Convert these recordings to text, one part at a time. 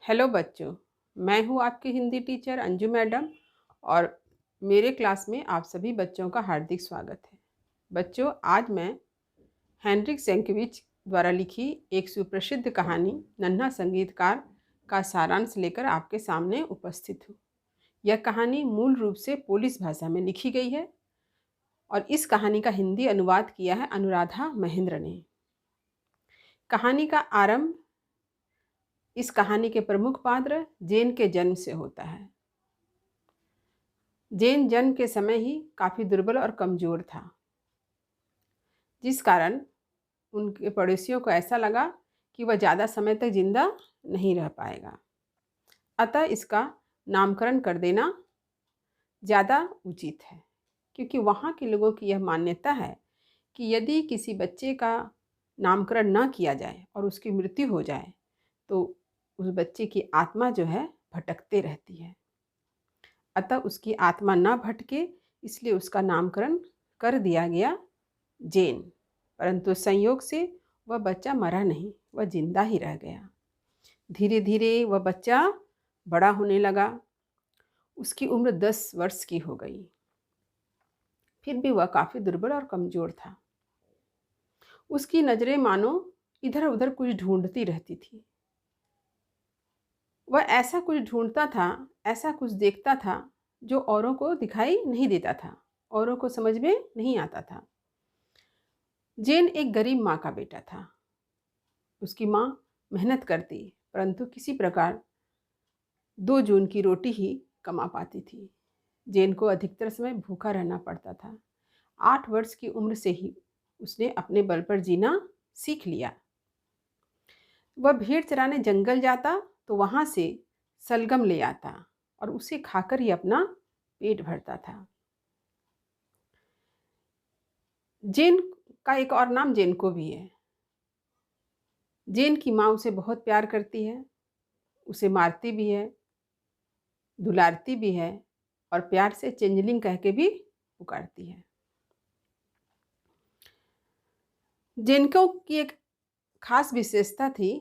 Hello बच्चों। मैं हूँ आपकी हिंदी टीचर अंजू मैडम और मेरे क्लास में आप सभी बच्चों का हार्दिक स्वागत है। बच्चों, आज मैं हेनरिक सेंकेविच द्वारा लिखी एक सुप्रसिद्ध कहानी नन्हा संगीतकार का सारांश लेकर आपके सामने उपस्थित हूँ। यह कहानी मूल रूप से पोलिश भाषा में लिखी गई है और इस कहानी का हिंदी अनुवाद किया है अनुराधा महेंद्र ने। कहानी का आरंभ इस कहानी के प्रमुख पात्र जेन के जन्म से होता है। जेन जन्म के समय ही काफ़ी दुर्बल और कमज़ोर था, जिस कारण उनके पड़ोसियों को ऐसा लगा कि वह ज़्यादा समय तक जिंदा नहीं रह पाएगा। अतः इसका नामकरण कर देना ज़्यादा उचित है, क्योंकि वहाँ के लोगों की यह मान्यता है कि यदि किसी बच्चे का नामकरण न किया जाए और उसकी मृत्यु हो जाए तो उस बच्चे की आत्मा जो है भटकते रहती है। अतः उसकी आत्मा न भटके इसलिए उसका नामकरण कर दिया गया जेन। परंतु संयोग से वह बच्चा मरा नहीं, वह जिंदा ही रह गया। धीरे धीरे वह बच्चा बड़ा होने लगा। उसकी उम्र 10 वर्ष की हो गई। फिर भी वह काफ़ी दुर्बल और कमज़ोर था। उसकी नज़रें मानो इधर उधर कुछ ढूंढती रहती थी। वह ऐसा कुछ ढूंढता था, ऐसा कुछ देखता था जो औरों को दिखाई नहीं देता था, औरों को समझ में नहीं आता था। जेन एक गरीब माँ का बेटा था। उसकी माँ मेहनत करती, परंतु किसी प्रकार 2 जून की रोटी ही कमा पाती थी। जेन को अधिकतर समय भूखा रहना पड़ता था। 8 वर्ष की उम्र से ही उसने अपने बल पर जीना सीख लिया। वह भेड़ चराने जंगल जाता तो वहाँ से सलगम ले आता और उसे खाकर ही अपना पेट भरता था। जेन का एक और नाम जेनको भी है। जेन की माँ उसे बहुत प्यार करती है, उसे मारती भी है, दुलारती भी है और प्यार से चेंजलिंग कह के भी पुकारती है। जेनको की एक खास विशेषता थी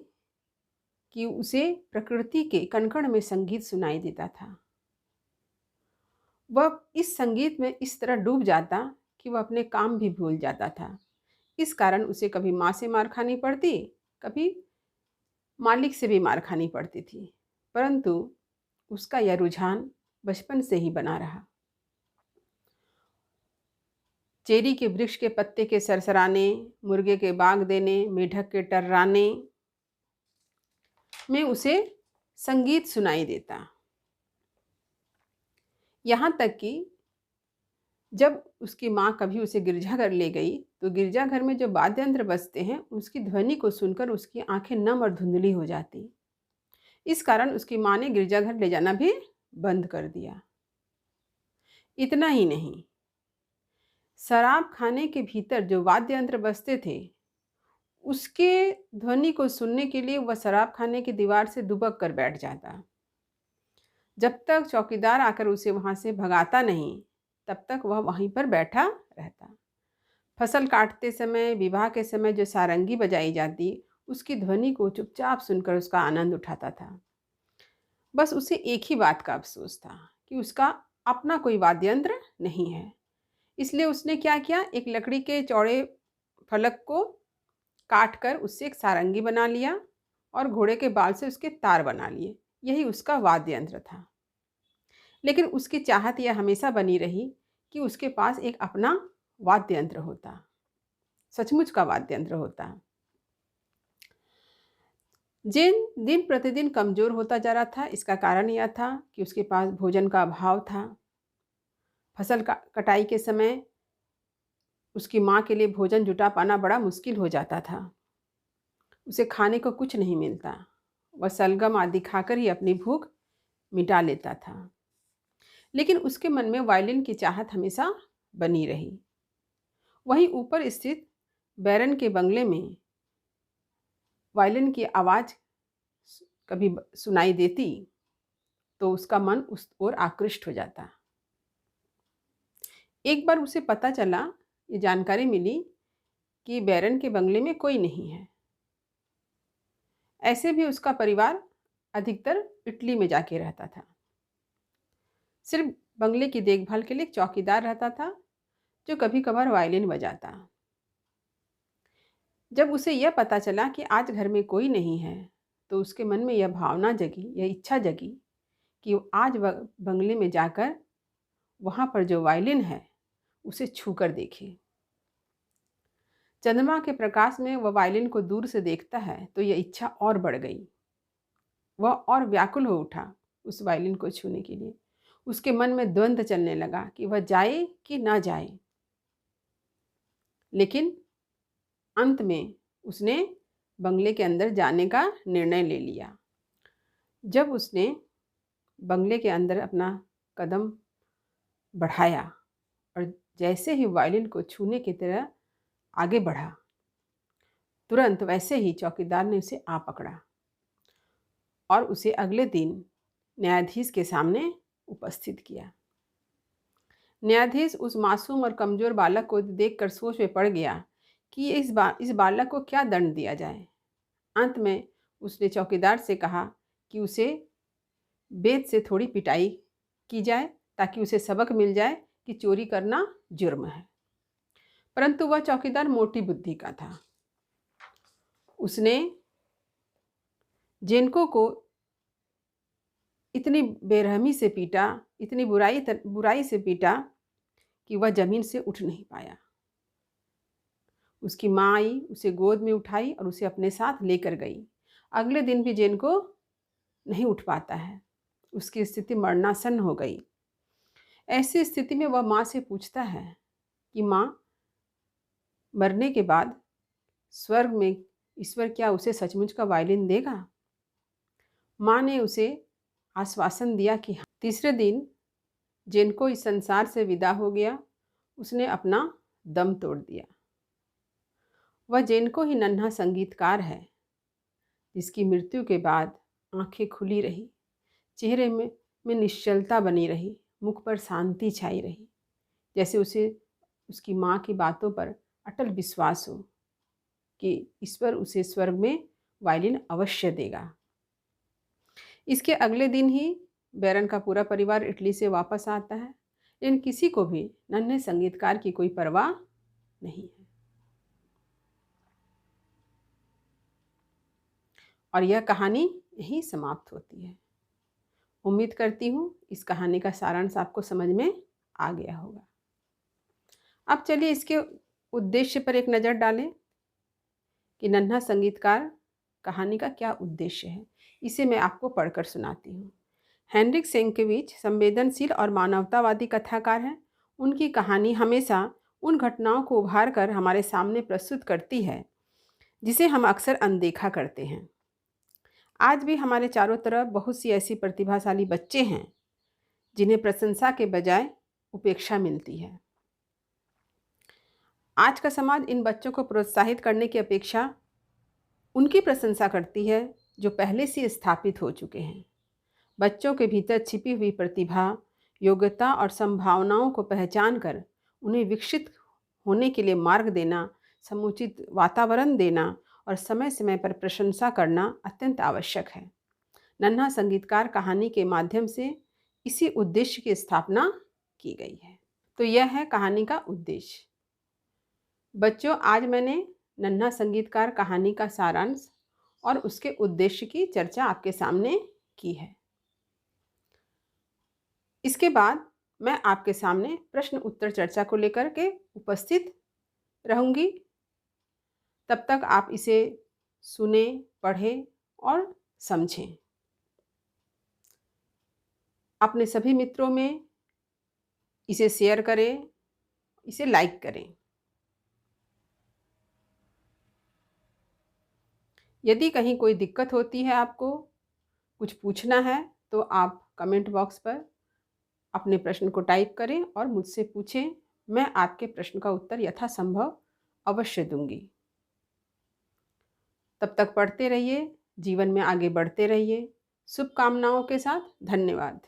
कि उसे प्रकृति के कण-कण में संगीत सुनाई देता था। वह इस संगीत में इस तरह डूब जाता कि वह अपने काम भी भूल जाता था। इस कारण उसे कभी माँ से मार खानी पड़ती, कभी मालिक से भी मार खानी पड़ती थी, परंतु उसका यह रुझान बचपन से ही बना रहा। चेरी के वृक्ष के पत्ते के सरसराने, मुर्गे के बाग देने, मेढक के टर्राने में उसे संगीत सुनाई देता। यहाँ तक कि जब उसकी माँ कभी उसे गिरजाघर ले गई तो गिरजाघर में जो वाद्य यंत्र बजते हैं उसकी ध्वनि को सुनकर उसकी आंखें नम और धुंधली हो जाती। इस कारण उसकी माँ ने गिरजाघर ले जाना भी बंद कर दिया। इतना ही नहीं, शराब खाने के भीतर जो वाद्य यंत्र बजते थे उसके ध्वनि को सुनने के लिए वह शराब खाने की दीवार से दुबक कर बैठ जाता। जब तक चौकीदार आकर उसे वहां से भगाता नहीं तब तक वह वहीं पर बैठा रहता। फसल काटते समय, विवाह के समय जो सारंगी बजाई जाती उसकी ध्वनि को चुपचाप सुनकर उसका आनंद उठाता था। बस उसे एक ही बात का अफसोस था कि उसका अपना कोई वाद्य यंत्र नहीं है। इसलिए उसने क्या किया, एक लकड़ी के चौड़े फलक को काट कर उससे एक सारंगी बना लिया और घोड़े के बाल से उसके तार बना लिए। यही उसका वाद्य यंत्र था। लेकिन उसकी चाहत यह हमेशा बनी रही कि उसके पास एक अपना वाद्य यंत्र होता, सचमुच का वाद्य यंत्र होता। जेन दिन प्रतिदिन कमज़ोर होता जा रहा था। इसका कारण यह था कि उसके पास भोजन का अभाव था। फसल कटाई के समय उसकी माँ के लिए भोजन जुटा पाना बड़ा मुश्किल हो जाता था। उसे खाने को कुछ नहीं मिलता। वह सलगम आदि खाकर ही अपनी भूख मिटा लेता था। लेकिन उसके मन में वायलिन की चाहत हमेशा बनी रही। वहीं ऊपर स्थित बैरन के बंगले में वायलिन की आवाज़ कभी सुनाई देती तो उसका मन उस ओर आकृष्ट हो जाता। एक बार उसे पता चला, ये जानकारी मिली कि बैरन के बंगले में कोई नहीं है। ऐसे भी उसका परिवार अधिकतर इटली में जाके रहता था। सिर्फ बंगले की देखभाल के लिए एक चौकीदार रहता था, जो कभी-कभार वायलिन बजाता। जब उसे यह पता चला कि आज घर में कोई नहीं है, तो उसके मन में यह भावना जगी, यह इच्छा जगी कि वो आज बंगले में जाकर वहाँ पर जो वायलिन है, उसे छूकर देखे। चंद्रमा के प्रकाश में वह वायलिन को दूर से देखता है, तो यह इच्छा और बढ़ गई। वह और व्याकुल हो उठा उस वायलिन को छूने के लिए। उसके मन में द्वंद्व चलने लगा कि वह जाए कि ना जाए। लेकिन अंत में उसने बंगले के अंदर जाने का निर्णय ले लिया। जब उसने बंगले के अंदर अपना कदम बढ़ाया और जैसे ही वायलिन को छूने की तरह आगे बढ़ा, तुरंत वैसे ही चौकीदार ने उसे आ पकड़ा और उसे अगले दिन न्यायाधीश के सामने उपस्थित किया। न्यायाधीश उस मासूम और कमज़ोर बालक को देखकर सोच में पड़ गया कि इस बालक को क्या दंड दिया जाए। अंत में उसने चौकीदार से कहा कि उसे बेत से थोड़ी पिटाई की जाए, ताकि उसे सबक मिल जाए कि चोरी करना जुर्म है। परंतु वह चौकीदार मोटी बुद्धि का था। उसने जेनको को इतनी बेरहमी से पीटा, इतनी बुराई से पीटा कि वह जमीन से उठ नहीं पाया। उसकी माँ आई, उसे गोद में उठाई और उसे अपने साथ लेकर गई। अगले दिन भी जेनको नहीं उठ पाता है। उसकी स्थिति मरणासन्न हो गई। ऐसी स्थिति में वह माँ से पूछता है कि माँ, मरने के बाद स्वर्ग में ईश्वर क्या उसे सचमुच का वायलिन देगा? माँ ने उसे आश्वासन दिया कि हाँ। तीसरे दिन जेनको इस संसार से विदा हो गया। उसने अपना दम तोड़ दिया। वह जेनको ही नन्हा संगीतकार है, जिसकी मृत्यु के बाद आंखें खुली रही, चेहरे में निश्चलता बनी रही, मुख पर शांति छाई रही, जैसे उसे उसकी माँ की बातों पर अटल विश्वास हो कि ईश्वर उसे स्वर्ग में वायलिन अवश्य देगा। इसके अगले दिन ही बैरन का पूरा परिवार इटली से वापस आता है, लेकिन किसी को भी नन्हे संगीतकार की कोई परवाह नहीं है। और यह कहानी यहीं समाप्त होती है। उम्मीद करती हूँ इस कहानी का सारांश आपको समझ में आ गया होगा। अब चलिए इसके उद्देश्य पर एक नज़र डालें कि नन्हा संगीतकार कहानी का क्या उद्देश्य है। इसे मैं आपको पढ़कर सुनाती हूँ। हेनरिक सेंकेविच संवेदनशील और मानवतावादी कथाकार हैं। उनकी कहानी हमेशा उन घटनाओं को उभार कर हमारे सामने प्रस्तुत करती है जिसे हम अक्सर अनदेखा करते हैं। आज भी हमारे चारों तरफ बहुत सी ऐसी प्रतिभाशाली बच्चे हैं जिन्हें प्रशंसा के बजाय उपेक्षा मिलती है। आज का समाज इन बच्चों को प्रोत्साहित करने की अपेक्षा उनकी प्रशंसा करती है जो पहले से स्थापित हो चुके हैं। बच्चों के भीतर छिपी हुई प्रतिभा, योग्यता और संभावनाओं को पहचान कर उन्हें विकसित होने के लिए मार्ग देना, समुचित वातावरण देना और समय समय पर प्रशंसा करना अत्यंत आवश्यक है। नन्हा संगीतकार कहानी के माध्यम से इसी उद्देश्य की स्थापना की गई है। तो यह है कहानी का उद्देश्य। बच्चों, आज मैंने नन्हा संगीतकार कहानी का सारांश और उसके उद्देश्य की चर्चा आपके सामने की है। इसके बाद मैं आपके सामने प्रश्न उत्तर चर्चा को लेकर के उपस्थित रहूंगी। तब तक आप इसे सुने, पढ़ें और समझें। अपने सभी मित्रों में इसे शेयर करें, इसे लाइक करें। यदि कहीं कोई दिक्कत होती है, आपको कुछ पूछना है, तो आप कमेंट बॉक्स पर अपने प्रश्न को टाइप करें और मुझसे पूछें। मैं आपके प्रश्न का उत्तर यथासंभव अवश्य दूंगी। तब तक पढ़ते रहिए, जीवन में आगे बढ़ते रहिए। शुभकामनाओं के साथ धन्यवाद।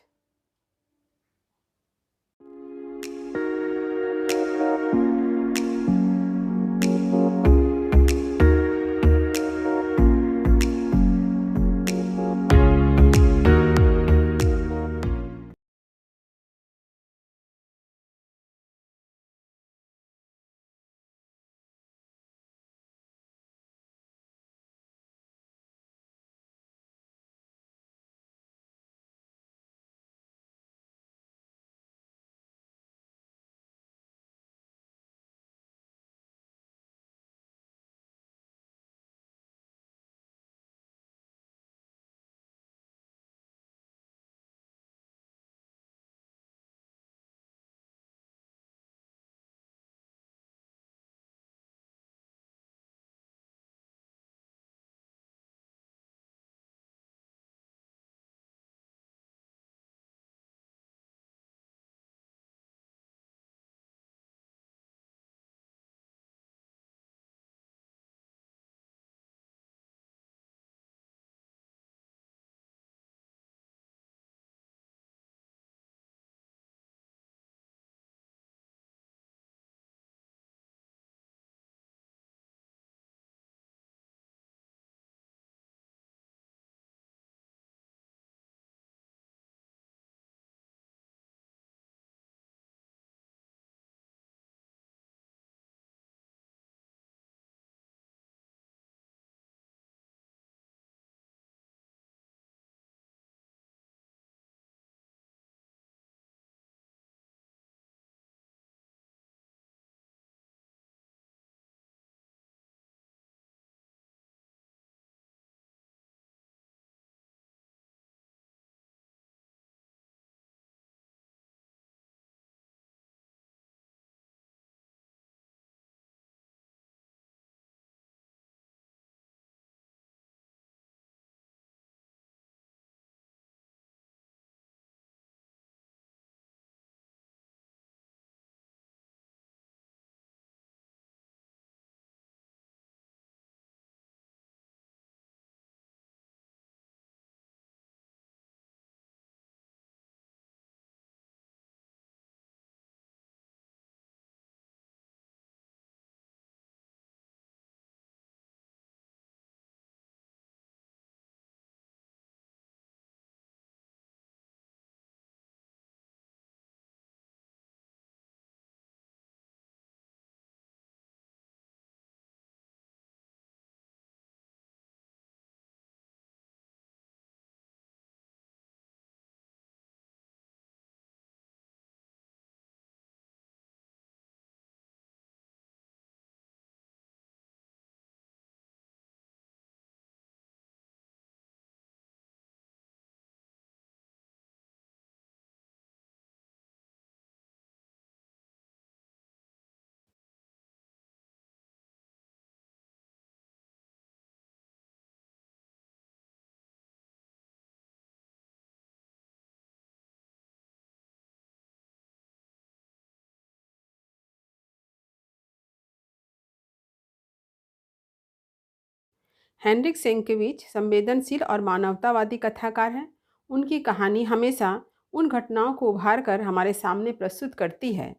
हेनरिक सेंकेविच संवेदनशील और मानवतावादी कथाकार हैं। उनकी कहानी हमेशा उन घटनाओं को उभार कर हमारे सामने प्रस्तुत करती है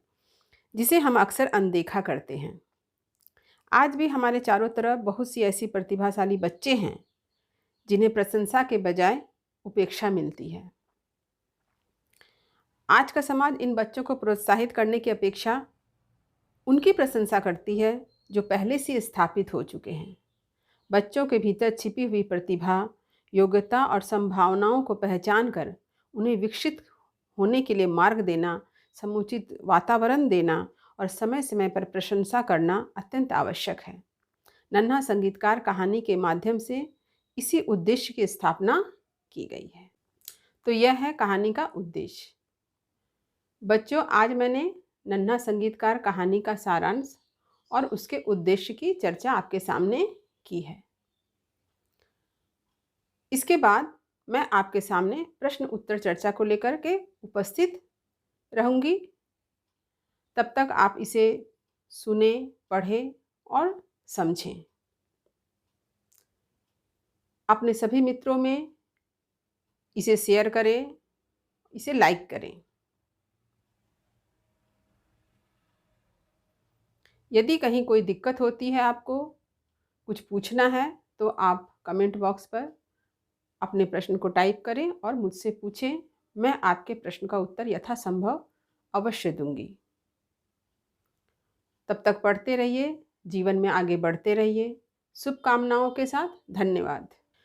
जिसे हम अक्सर अनदेखा करते हैं। आज भी हमारे चारों तरफ बहुत सी ऐसी प्रतिभाशाली बच्चे हैं जिन्हें प्रशंसा के बजाय उपेक्षा मिलती है। आज का समाज इन बच्चों को प्रोत्साहित करने की अपेक्षा उनकी प्रशंसा करती है जो पहले से स्थापित हो चुके हैं। बच्चों के भीतर छिपी हुई प्रतिभा, योग्यता और संभावनाओं को पहचान कर उन्हें विकसित होने के लिए मार्ग देना, समुचित वातावरण देना और समय समय पर प्रशंसा करना अत्यंत आवश्यक है। नन्हा संगीतकार कहानी के माध्यम से इसी उद्देश्य की स्थापना की गई है। तो यह है कहानी का उद्देश्य। बच्चों, आज मैंने नन्हा संगीतकार कहानी का सारांश और उसके उद्देश्य की चर्चा आपके सामने की है। इसके बाद मैं आपके सामने प्रश्न उत्तर चर्चा को लेकर के उपस्थित रहूंगी। तब तक आप इसे सुने, पढ़ें और समझें। अपने सभी मित्रों में इसे शेयर करें, इसे लाइक करें। यदि कहीं कोई दिक्कत होती है, आपको कुछ पूछना है, तो आप कमेंट बॉक्स पर अपने प्रश्न को टाइप करें और मुझसे पूछें। मैं आपके प्रश्न का उत्तर यथासंभव अवश्य दूंगी। तब तक पढ़ते रहिए, जीवन में आगे बढ़ते रहिए। शुभकामनाओं के साथ धन्यवाद।